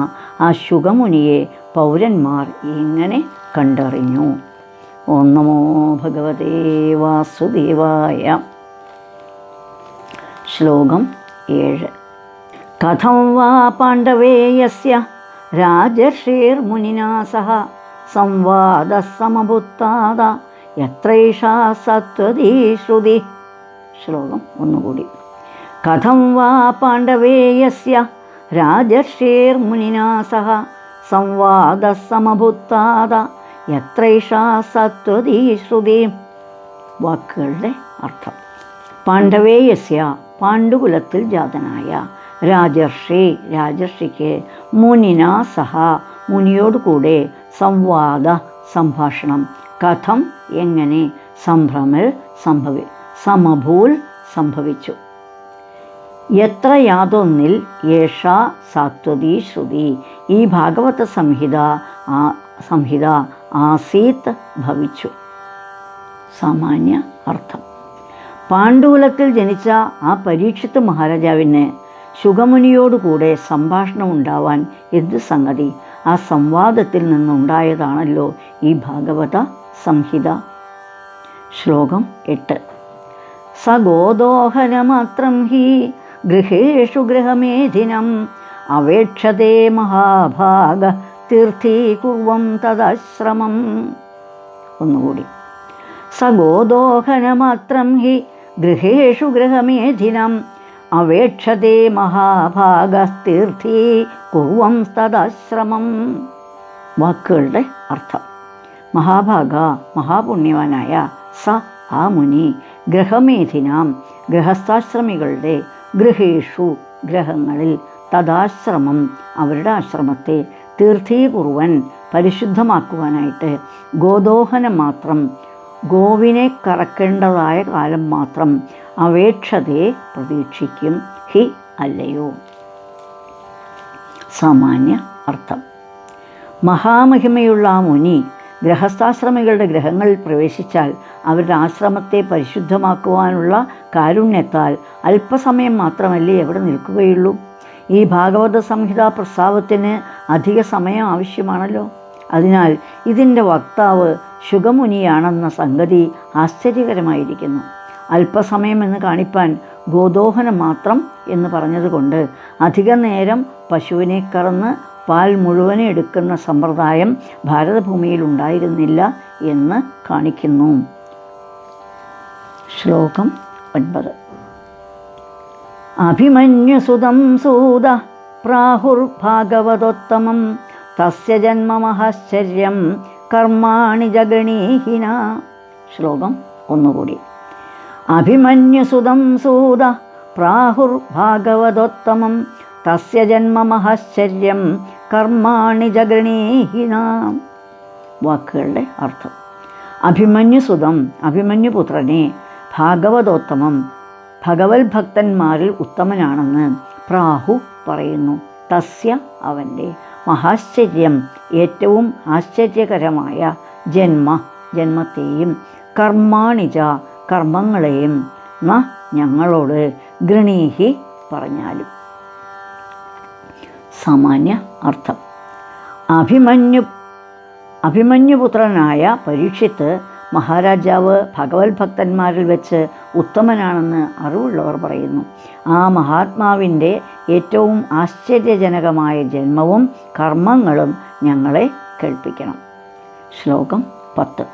ആ ശുഗമുനിയെ പൗരന്മാർ എങ്ങനെ കണ്ടറിഞ്ഞു? ഓം നമോ ഭഗവതേ വാസുദേവായ. ശ്ലോകം 7. കഥം വാ പാണ്ഡവേ യസ്യ രാജർഷിർമുനിനാ സഹ സംവാദഃ സമഭുത്താത യത്രൈഷാ സത്വതീ ശ്രുതി. ശ്ലോകം ഒന്നുകൂടി. കഥം വാ പാണ്ഡവേ യസ്യ രാജർഷിർമുനിനാ സഹ സംവാദഃ സമഭുത്താത യത്രൈഷാ സത്വതീ ശ്രുതി. വാക്കുകളുടെ അർത്ഥം. പാണ്ഡവേ യസ്യ പാണ്ഡുകുലത്തിൽ ജാതനായ രാജർഷിക്ക് മുനിന സഹ മുനിയോടുകൂടെ സംവാദ സംഭാഷണം കഥം എങ്ങനെ സംഭ്രമൽ സമഭൂൽ സംഭവിച്ചു. എത്ര യാതൊന്നിൽ യേഷാ സാത്വതീ ശ്രുതി ഈ ഭാഗവത സംഹിത ആസീത് ഭവിച്ചു. സാമാന്യ അർത്ഥം. പാണ്ഡുകുലത്തിൽ ജനിച്ച ആ പരീക്ഷിത്ത് മഹാരാജാവിന് ശുഗമുനിയോടുകൂടെ സംഭാഷണം ഉണ്ടാവാൻ എന്ത് സംഗതി? ആ സംവാദത്തിൽ നിന്നുണ്ടായതാണല്ലോ ഈ ഭാഗവത സംഹിത. ശ്ലോകം 8. സ ഗോദോഹനമാത്രം ഹി ഗൃഹേഷു ഗൃഹമേധിനം അവേക്ഷതേ മഹാഭാഗ തീർത്ഥീകുർവം തദാശ്രമം. ഒന്നുകൂടി. സ ഗോദോഹനമാത്രം ഹി ഗൃഹേഷു ഗൃഹമേധിനം അവേക്ഷതേ മഹാഭാഗസ്തീർത്ഥീ കുർവം തദാശ്രമം. വാക്കുകളുടെ അർത്ഥം. മഹാഭാഗ മഹാപുണ്യവാനായ സ ആ മുനി ഗൃഹമേധിനാം ഗൃഹസ്ഥാശ്രമികളുടെ ഗൃഹേഷു ഗ്രഹങ്ങളിൽ തദാശ്രമം അവരുടെ ആശ്രമത്തെ തീർത്ഥീകുർവൻ പരിശുദ്ധമാക്കുവാനായിട്ട് ഗോദോഹനം മാത്രം ഗോവിനെ കറക്കേണ്ടതായ കാലം മാത്രം അവേക്ഷതയെ പ്രതീക്ഷിക്കും ഹി അല്ലയോ. സാമാന്യ അർത്ഥം. മഹാമഹിമയുള്ള ആ മുനി ഗൃഹസ്ഥാശ്രമികളുടെ ഗ്രഹങ്ങളിൽ പ്രവേശിച്ചാൽ അവരുടെ ആശ്രമത്തെ പരിശുദ്ധമാക്കുവാനുള്ള കാരുണ്യത്താൽ അല്പസമയം മാത്രമല്ലേ എവിടെ നിൽക്കുകയുള്ളൂ. ഈ ഭാഗവത സംഹിതാ പ്രസ്താവത്തിന് അധിക സമയം ആവശ്യമാണല്ലോ. അതിനാൽ ഇതിൻ്റെ വക്താവ് ശുഗമുനിയാണെന്ന സംഗതി ആശ്ചര്യകരമായിരിക്കുന്നു. അല്പസമയം എന്ന് കാണിപ്പാൻ ഗോദോഹനം മാത്രം എന്ന് പറഞ്ഞതുകൊണ്ട് അധിക നേരം പശുവിനെ കറന്ന് പാൽ മുഴുവനെ എടുക്കുന്ന സമ്പ്രദായം ഭാരതഭൂമിയിൽ ഉണ്ടായിരുന്നില്ല എന്ന് കാണിക്കുന്നു. ശ്ലോകം 9. അഭിമന്യുസുതം സൂത പ്രാഹുർഭാഗവതോത്തമം തസ്യ ജന്മമഹാശ്ചര്യം കർമാണി ജഗണീഹിന. ശ്ലോകം ഒന്നുകൂടി. അഭിമന്യുസുതം സൂത പ്രാഹുർഭാഗവതോത്തമം തസ്യ ജന്മമഹാശ്ചര്യം കർമാണി ജഗണീഹിന. വാക്കുകളുടെ അർത്ഥം. അഭിമന്യുസുതം അഭിമന്യുപുത്രനെ ഭാഗവതോത്തമം ഭഗവത് ഭക്തന്മാരിൽ ഉത്തമനാണെന്ന് പ്രാഹു പറയുന്നു. തസ്യ അവൻ്റെ മഹാശ്ചര്യം ഏറ്റവും ആശ്ചര്യകരമായ ജന്മത്തെയും കർമാണിജ കർമ്മങ്ങളെയും ന ഞങ്ങളോട് ഗൃണീഹി പറഞ്ഞാലും. സാമാന്യ അർത്ഥം. അഭിമന്യുപുത്രനായ പരീക്ഷിത്ത് മഹാരാജാവ് ഭഗവത് ഭക്തന്മാരിൽ വെച്ച് ഉത്തമനാണെന്ന് അറിവുള്ളവർ പറയുന്നു. ആ മഹാത്മാവിൻ്റെ ഏറ്റവും ആശ്ചര്യജനകമായ ജന്മവും കർമ്മങ്ങളും ഞങ്ങളെ കേൾപ്പിക്കണം. ശ്ലോകം 10.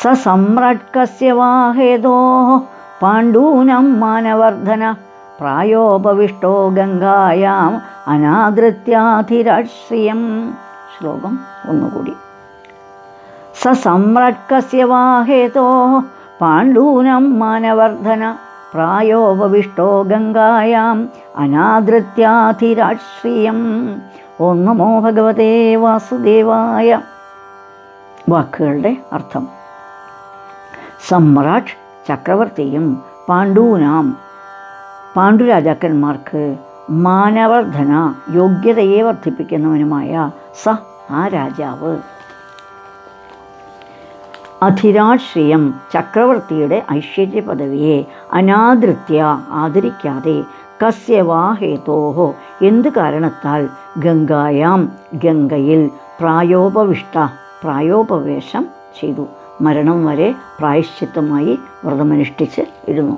സ സമ്രാട്കസ്യ വാഹേതോ പാണ്ഡൂനം മാനവർദ്ധന പ്രായോപവിഷ്ടോ ഗംഗായാം അനാദൃത്യാധിരാശ്രിയം. ശ്ലോകം ഒന്നുകൂടി. സ സമ്രാട്കസ്യ വാഹേതോ പാണ്ഡൂനം മാനവർദ്ധന പ്രായോപവിഷ്ടോ ഗംഗായാം അനാദൃത്യാധിരാശ്രിയം. ഓം നമോ ഭഗവതേ വാസുദേവായ. വാക്കുകളുടെ അർത്ഥം. സമ്രാട്ട് ചക്രവർത്തിയും പാണ്ഡുരാജാക്കന്മാർക്ക് മാനവർദ്ധന യോഗ്യതയെ വർദ്ധിപ്പിക്കുന്നവനുമായ സ ആ രാജാവ് അധിരാശ്രിയം ചക്രവർത്തിയുടെ ഐശ്വര്യ പദവിയെ അനാദൃത്യ ആദരിക്കാതെ കസ്യ വാ ഹേതോഹോ എന്ത് കാരണത്താൽ ഗംഗായാം ഗംഗയിൽ പ്രായോപവേശം ചെയ്തു മരണം വരെ പ്രായശ്ചിത്തമായി വ്രതമനുഷ്ഠിച്ച് ഇരുന്നു.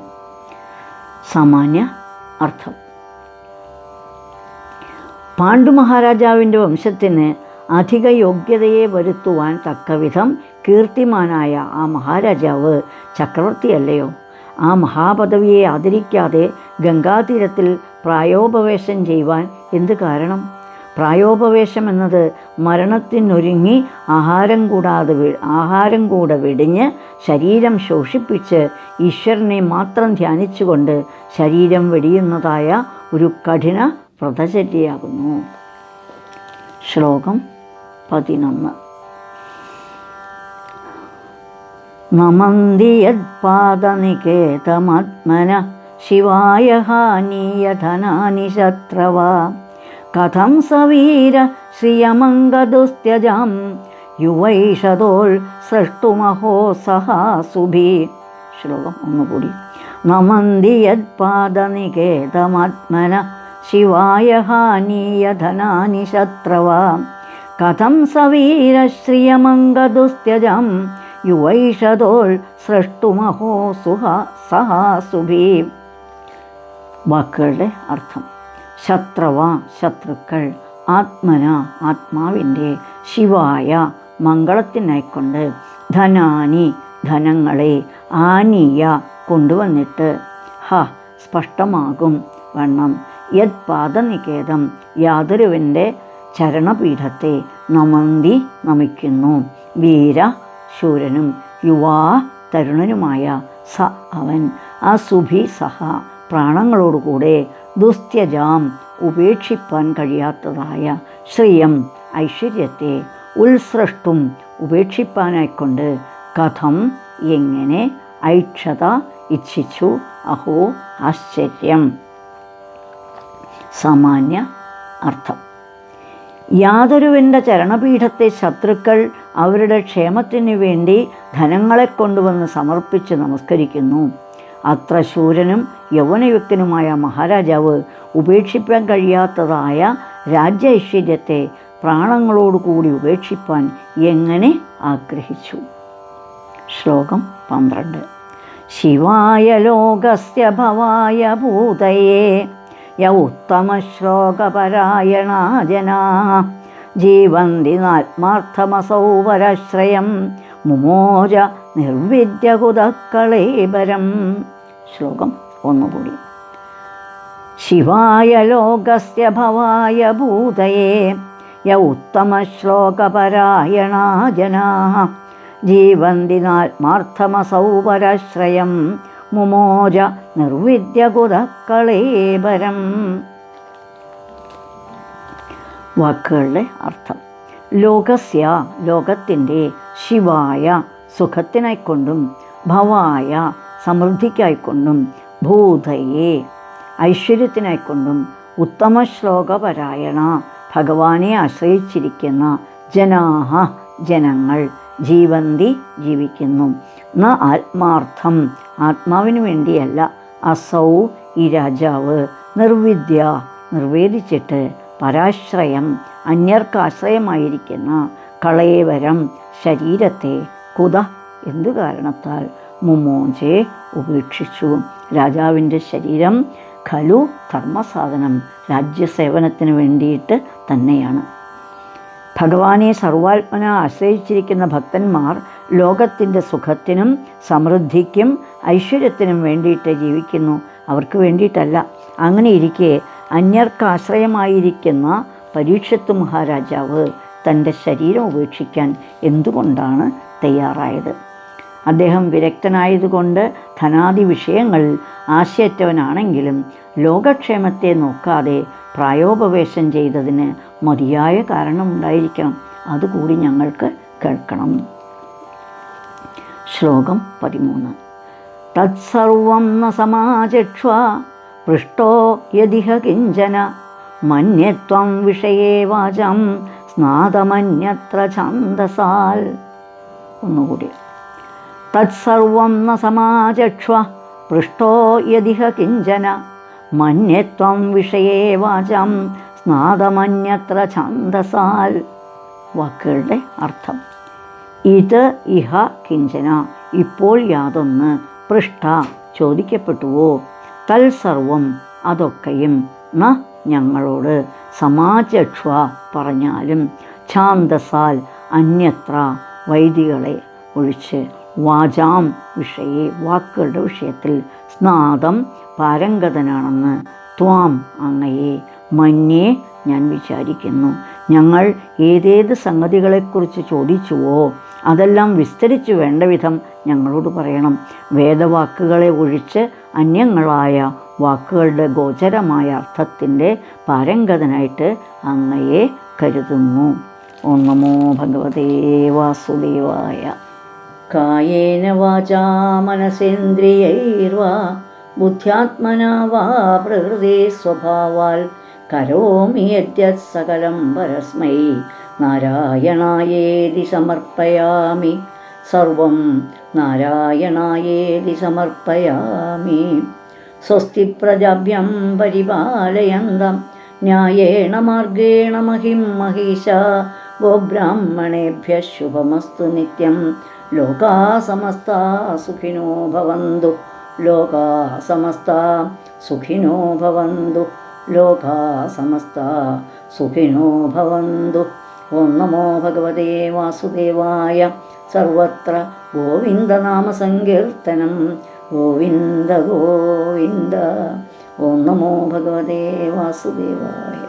സാമാന്യ അർത്ഥം. പാണ്ഡു മഹാരാജാവിൻ്റെ വംശത്തിന് അധിക യോഗ്യതയെ വരുത്തുവാൻ തക്കവിധം കീർത്തിമാനായ ആ മഹാരാജാവ് ചക്രവർത്തിയല്ലയോ? ആ മഹാപദവിയെ ആദരിക്കാതെ ഗംഗാതീരത്തിൽ പ്രായോപവേശം ചെയ്യുവാൻ എന്ത് കാരണം? പ്രായോപവേശം എന്നത് മരണത്തിനൊരുങ്ങി ആഹാരം കൂടെ വെടിഞ്ഞ് ശരീരം ശോഷിപ്പിച്ച് ഈശ്വരനെ മാത്രം ധ്യാനിച്ചുകൊണ്ട് ശരീരം വെടിയുന്നതായ ഒരു കഠിന വ്രതചര്യയാകുന്നു. ശ്ലോകം 11. നമന്തി യത്പാദനികേതമാത്മന ശിവായ ഹാനീയധനാനി ശത്രവാ കഥം സവീര ശ്രിയമംഗദുസ്ത്യജാം യുവൈഷതോൾ സൃഷ്ടുമഹോ സഹാസുഭി. ശ്ലോകം ഒന്നുകൂടി. നമന്തി യത്പാദനികേതമാത്മന ശിവായ ഹാനീയധനാനി ശത്രവാ കഥം സവീര ശ്രിയമംഗദുസ്ത്യജാം യുവൈഷതോൾ സൃഷ്ടുമഹോ സഹാസുഭി. വാക്കുകളുടെ അർത്ഥം: ശത്രവ ശത്രുക്കൾ, ആത്മന ആത്മാവിൻ്റെ, ശിവായ മംഗളത്തിനായിക്കൊണ്ട്, ധനാനി ധനങ്ങളെ, ആനീയ കൊണ്ടുവന്നിട്ട്, ഹ സ്പഷ്ടമാകും വണ്ണം, യത് പാദനികേതം യാതൊരുവൻ്റെ ചരണപീഠത്തെ, നമന്തി നമിക്കുന്നു, വീര ശൂരനും, യുവാ തരുണനുമായ, സ അവൻ, അസുഭി സഹ പ്രാണങ്ങളോടുകൂടെ, ദുസ്ത്യജാം ഉപേക്ഷിപ്പാൻ കഴിയാത്തതായ, ശ്രിയം ഐശ്വര്യത്തെ, ഉത്സൃഷ്ടും ഉപേക്ഷിപ്പാനായിക്കൊണ്ട്, കഥം എങ്ങനെ, ഐക്ഷത ഇച്ഛിച്ചു, അഹോ ആശ്ചര്യം. സാമാന്യ അർത്ഥം: യാതൊരുവൻ്റെ ചരണപീഠത്തെ ശത്രുക്കൾ അവരുടെ ക്ഷേമത്തിനു വേണ്ടി ധനങ്ങളെ കൊണ്ടുവന്ന് സമർപ്പിച്ച് നമസ്കരിക്കുന്നു. അത്ര ശൂരനും യൗവനയുക്തനുമായ മഹാരാജാവ് ഉപേക്ഷിപ്പാൻ കഴിയാത്തതായ രാജ്യൈശ്വര്യത്തെ പ്രാണങ്ങളോടുകൂടി ഉപേക്ഷിപ്പാൻ എങ്ങനെ ആഗ്രഹിച്ചു? ശ്ലോകം 12. ശിവായ ലോകസ്യ ഭവായ ഭൂതയേ യ ഉത്തമശ്ലോകപരായണാ ജനാ ജീവന്തി നാത്മാർത്ഥമസൗ പരാശ്രയം മുമോച നിർവിദ്യകുതക്കളേബരം. ശ്ലോകം ഒന്നുകൂടി. ശിവായ ലോകസ്യ ഭവായ ഭൂതയേ യ ഉത്തമശ്ലോകപരായണാ ജനാ ജീവന്തി നാത്മാർത്ഥമസൗ പരാശ്രയം മുമോച നിർവിദ്യകുതക്കളേബരം. വാക്കുകളുടെ അർത്ഥം: ലോകസ്യ ലോകത്തിൻ്റെ, ശിവായ സുഖത്തിനായിക്കൊണ്ടും, ഭവായ സമൃദ്ധിക്കായിക്കൊണ്ടും, ഭൂതയെ ഐശ്വര്യത്തിനായിക്കൊണ്ടും, ഉത്തമശ്ലോകപരായണ ഭഗവാനെ ആശ്രയിച്ചിരിക്കുന്ന, ജനാഹ ജനങ്ങൾ, ജീവന്തി ജീവിക്കുന്നു, ന ആത്മാർത്ഥം ആത്മാവിനു വേണ്ടിയല്ല, അസൗ ഈ രാജാവ്, നിർവിദ്യ നിർവേദിച്ചിട്ട്, പരാശ്രയം അന്യർക്കാശ്രയമായിരിക്കുന്ന, കളേവരം ശരീരത്തെ, കുത എന്തു കാരണത്താൽ, മുമോചെ ഉപേക്ഷിച്ചു. രാജാവിൻ്റെ ശരീരം ഖലു ധർമ്മസാധനം രാജ്യസേവനത്തിന് വേണ്ടിയിട്ട് തന്നെയാണ്. ഭഗവാനെ സർവാത്മന ആശ്രയിച്ചിരിക്കുന്ന ഭക്തന്മാർ ലോകത്തിൻ്റെ സുഖത്തിനും സമൃദ്ധിക്കും ഐശ്വര്യത്തിനും വേണ്ടിയിട്ട് ജീവിക്കുന്നു, അവർക്ക് വേണ്ടിയിട്ടല്ല. അങ്ങനെ ഇരിക്കെ അന്യർക്കാശ്രയമായിരിക്കുന്ന പരീക്ഷത്ത് മഹാരാജാവ് തൻ്റെ ശരീരം ഉപേക്ഷിക്കാൻ എന്തുകൊണ്ടാണ് തയ്യാറായത്? അദ്ദേഹം വിരക്തനായതുകൊണ്ട് ധനാദി വിഷയങ്ങളിൽ ആശയറ്റവനാണെങ്കിലും ലോകക്ഷേമത്തെ നോക്കാതെ പ്രായോപവേശം ചെയ്തതിന് മതിയായ കാരണമുണ്ടായിരിക്കണം. അതുകൂടി ഞങ്ങൾക്ക് കേൾക്കണം. ശ്ലോകം 13. തത്സർവം ന സമാചക്ഷ്വാ പൃഷ്ടോ യദിഹ കിഞ്ചന മന്യത്വം വിഷയേ വാചം സ്നാതമന്യത്ര ഛാന്ദസാൽ. ഒന്നുകൂടി. തത്സർവം ന സമാചക്ഷ്വ പൃഷ്ടോ യദിഹ കിഞ്ചന മന്യത്വം വിഷയേ വാചം സ്നാതമന്യത്ര ഛാന്ദസാൽ. വാക്കുകളുടെ അർത്ഥം: ഇത് ഇഹ കിഞ്ചന ഇപ്പോൾ യാതൊന്ന്, പൃഷ്ട ചോദിക്കപ്പെട്ടുവോ, തൽസർവം അതൊക്കെയും, ന ഞങ്ങളോട്, സമാചക്ഷ പറഞ്ഞാലും, ഛാന്ദസാൽ അന്യത്ര വൈദികളെ ഒഴിച്ച്, വാചാം വിഷയെ വാക്കുകളുടെ വിഷയത്തിൽ സ്നാതം പാരംഗതനാണെന്ന് ത്വാം അങ്ങയെ മന്യേ ഞാൻ വിചാരിക്കുന്നു. ഞങ്ങൾ ഏതേത് സംഗതികളെക്കുറിച്ച് ചോദിച്ചുവോ അതെല്ലാം വിസ്തരിച്ച് വേണ്ട വിധം ഞങ്ങളോട് പറയണം. വേദവാക്കുകളെ ഒഴിച്ച് അന്യങ്ങളായ വാക്കുകളുടെ ഗോചരമായ അർത്ഥത്തിൻ്റെ പാരംഗതനായിട്ട് അങ്ങയെ കരുതുന്നു. ഓം നമോ ഭഗവതേ വാസുദേവായ. കായേന വാചാ മനസേന്ദ്രിയൈർവാ ബുദ്ധ്യാത്മനാ വാ പ്രകൃതേ സ്വഭാവാൽ കരോമി യദ്യത് സകലം പരസ്മൈ നാരായണായേതി സമർപ്പയാമി. സർവം നാരായണായേതി സമർപ്പയാമി. സ്വസ്തി പ്രജാഭ്യം പരിപാലയന്തം ന്യായേണ മാർഗേണ മഹിം മഹീശാ. ഗോബ്രാഹ്മണേഭ്യഃ ശുഭമസ്തു നിത്യം. ലോകാ സമസ്താ സുഖിനോ ഭവന്തു. ലോകാ സമസ്താ സുഖിനോ ഭവന്തു. ലോകാ സമസ്താ സുഖിനോ ഭവന്തു. ഓം നമോ ഭഗവതേ വാസുദേവായ. സർവത്ര ഗോവിന്ദനാമസങ്കീർത്തനം. ഗോവിന്ദ ഗോവിന്ദ. ഓം നമോ ഭഗവതേ വാസുദേവായ.